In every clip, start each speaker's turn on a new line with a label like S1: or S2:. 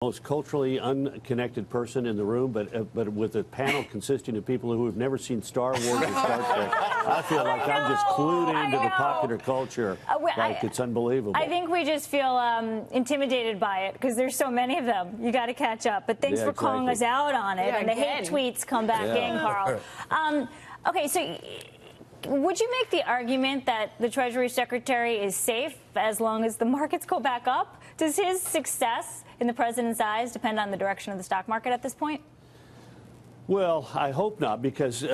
S1: Most culturally unconnected person in the room, but with a panel consisting of people who have never seen Star Wars or Star Trek, I feel like I'm just clued into the popular culture. It's unbelievable.
S2: I think we just feel intimidated by it because there's so many of them. You got to catch up. But thanks for calling us out on it.
S3: Yeah,
S2: and the hate tweets come back in, Karl. Okay, so would you make the argument that the Treasury Secretary is safe as long as the markets go back up? Does his success in the president's eyes depend on the direction of the stock market at this point?
S1: Well, I hope not, because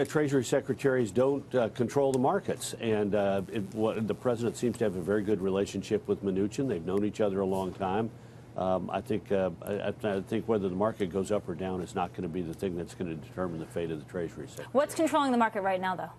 S1: Treasury secretaries don't control the markets. And the president seems to have a very good relationship with Mnuchin. They've known each other a long time. I think whether the market goes up or down is not going to be the thing that's going to determine the fate of the Treasury secretary.
S2: What's controlling the market right now, though?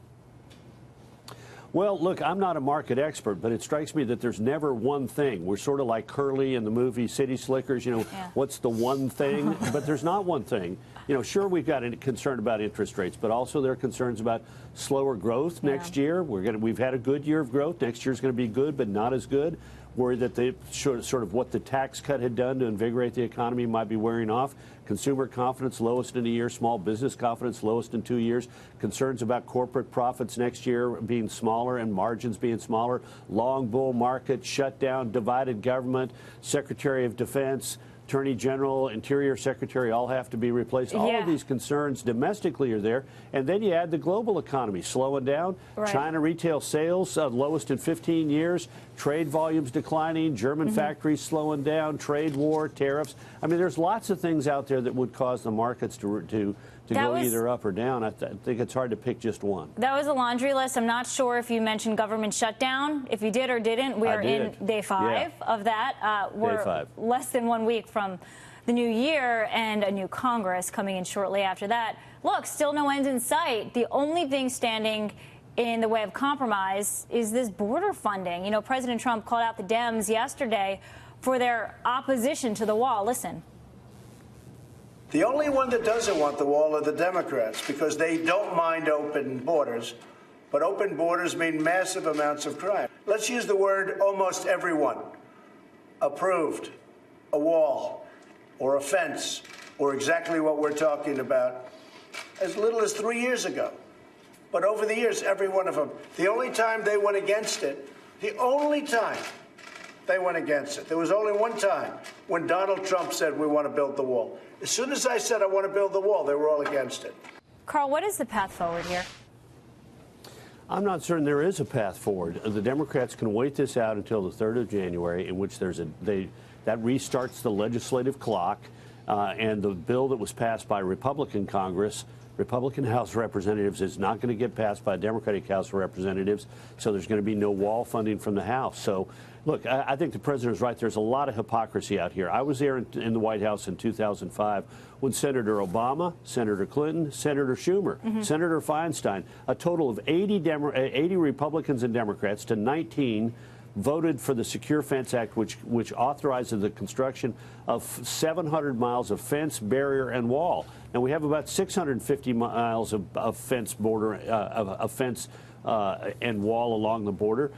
S1: Well, look, I'm not a market expert, but it strikes me that there's never one thing. We're sort of like Curly in the movie City Slickers, what's the one thing? But there's not one thing. Sure, we've got a concern about interest rates, but also there are concerns about slower growth next year. We've had a good year of growth. Next year's going to be good, but not as good. Worried that sort of what the tax cut had done to invigorate the economy might be wearing off. Consumer confidence lowest in a year. Small business confidence lowest in 2 years. Concerns about corporate profits next year being smaller and margins being smaller. Long bull market, shutdown, divided government, Secretary of Defense, Attorney General, Interior Secretary all have to be replaced. All of these concerns domestically are there. And then you add the global economy slowing down. China retail sales lowest in 15 years. Trade volumes declining. German factories slowing down. Trade war, tariffs. I mean, there's lots of things out there that would cause the markets to go either up or down. I think it's hard to pick just one. That
S2: was a laundry list. I'm not sure if you mentioned government shutdown. If you did or didn't, we are in day 5 of that. We're less than 1 week from the new year and a new Congress coming in shortly after that. Look, still no end in sight. The only thing standing in the way of compromise is this border funding. President Trump called out the Dems yesterday for their opposition to the wall. Listen.
S4: The only one that doesn't want the wall are the Democrats, because they don't mind open borders, but open borders mean massive amounts of crime. Let's use the word almost everyone. Approved, a wall, or a fence, or exactly what we're talking about, as little as 3 years ago. But over the years, every one of them, the only time they went against it, there was only one time when Donald Trump said we want to build the wall. As soon as I said I want to build the wall, they were all against it.
S2: Karl, what is the path forward here?
S1: I'm not certain there is a path forward. The Democrats can wait this out until the 3rd of January, in which that restarts the legislative clock, and the bill that was passed by Republican Congress, Republican House of Representatives, is not going to get passed by Democratic House of Representatives, so there's going to be no wall funding from the House. So, look, I think the president is right. There's a lot of hypocrisy out here. I was there in the White House in 2005 when Senator Obama, Senator Clinton, Senator Schumer, Senator Feinstein, a total of 80 Republicans and Democrats to 19 voted for the Secure Fence Act, which authorizes the construction of 700 miles of fence, barrier, and wall. And we have about 650 miles of fence border, and wall along the border.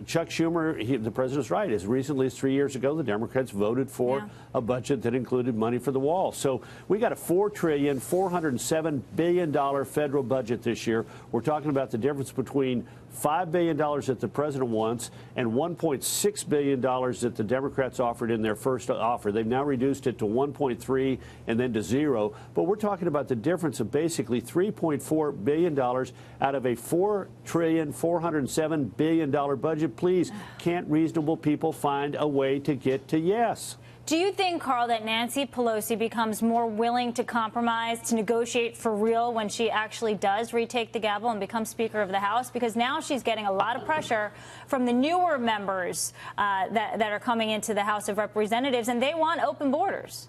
S1: Chuck Schumer, the president's right. As recently as 3 years ago, the Democrats voted for a budget that included money for the wall. So we got a $4.407 billion federal budget this year. We're talking about the difference between $5 billion that the president wants and $1.6 billion that the Democrats offered in their first offer. They've now reduced it to 1.3 and then to 0. But we're talking about the difference of basically $3.4 billion out of a $4.407 billion budget. Please, can't reasonable people find a way to get to yes?
S2: Do you think, Karl, that Nancy Pelosi becomes more willing to compromise, to negotiate for real when she actually does retake the gavel and become Speaker of the House? Because now she's getting a lot of pressure from the newer members that are coming into the House of Representatives, and they want open borders.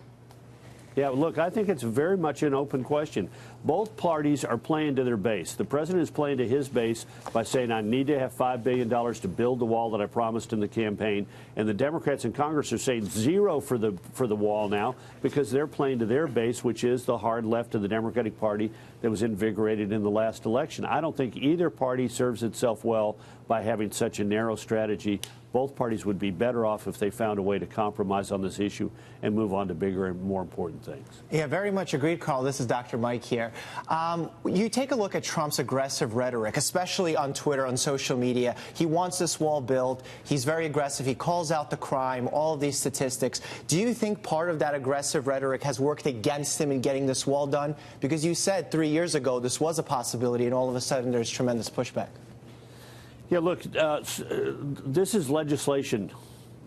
S1: Yeah, look, I think it's very much an open question. Both parties are playing to their base. The president is playing to his base by saying, I need to have $5 billion to build the wall that I promised in the campaign. And the Democrats in Congress are saying 0 for the wall now because they're playing to their base, which is the hard left of the Democratic Party that was invigorated in the last election. I don't think either party serves itself well by having such a narrow strategy. both parties would be better off if they found a way to compromise on this issue and move on to bigger and more important things.
S3: Yeah, very much agreed, Karl. This is Dr. Mike here. You take a look at Trump's aggressive rhetoric, especially on Twitter, on social media. He wants this wall built. He's very aggressive. He calls out the crime, all of these statistics. Do you think part of that aggressive rhetoric has worked against him in getting this wall done? Because you said 3 years ago this was a possibility, and all of a sudden there's tremendous pushback.
S1: Yeah, look, this is legislation.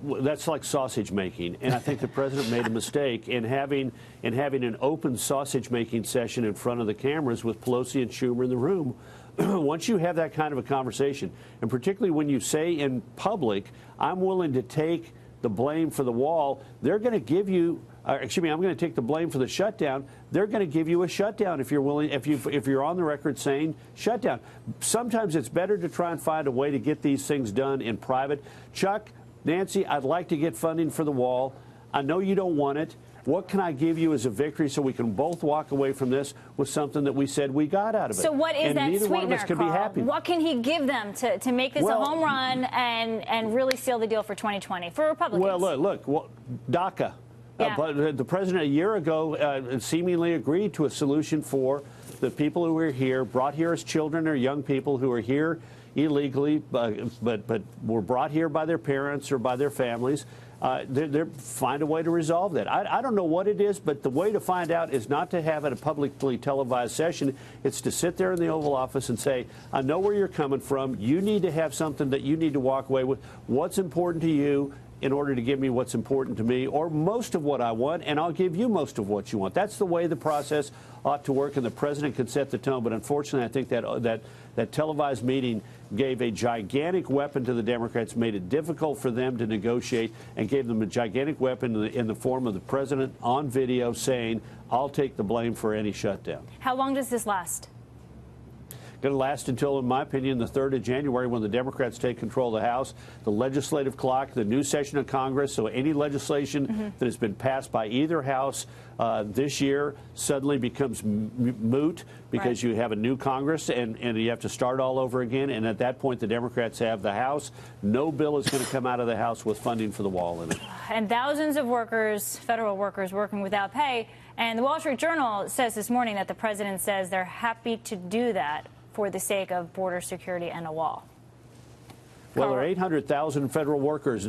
S1: That's like sausage making, and I think the president made a mistake in having an open sausage making session in front of the cameras with Pelosi and Schumer in the room. Once you have that kind of a conversation, and particularly when you say in public, I'm willing to take the blame for the wall, they're going to give you. Excuse me, I'm going to take the blame for the shutdown. They're going to give you a shutdown if you're willing, if you're on the record saying shutdown. Sometimes it's better to try and find a way to get these things done in private. Chuck, Nancy, I'd like to get funding for the wall. I know you don't want it. What can I give you as a victory so we can both walk away from this with something that we said we got out of it?
S2: So what is that
S1: neither
S2: sweetener,
S1: one of us can
S2: Karl?
S1: be happy.
S2: What can he give them to make this a home run and really seal the deal for 2020 for Republicans?
S1: Well, look, DACA.
S2: Yeah.
S1: But the president a year ago seemingly agreed to a solution for the people who were here, brought here as children or young people who are here illegally, but were brought here by their parents or by their families. Find a way to resolve that. I don't know what it is, but the way to find out is not to have it a publicly televised session. It's to sit there in the Oval Office and say, I know where you're coming from. You need to have something that you need to walk away with. What's important to you in order to give me what's important to me, or most of what I want, and I'll give you most of what you want. That's the way the process ought to work, and the president can set the tone. But unfortunately, I think that televised meeting gave a gigantic weapon to the Democrats, made it difficult for them to negotiate, and gave them a gigantic weapon in the form of the president on video saying, I'll take the blame for any shutdown.
S2: How long does this last?
S1: Going to last until, in my opinion, the 3rd of January when the Democrats take control of the House, the legislative clock, the new session of Congress. So any legislation that has been passed by either House this year suddenly becomes moot because you have a new Congress and you have to start all over again. And at that point, the Democrats have the House. No bill is going to come out of the House with funding for the wall in it.
S2: And thousands of workers, federal workers, working without pay. And the Wall Street Journal says this morning that the president says they're happy to do that for the sake of border security and a wall.
S1: Well, there are 800,000 federal workers.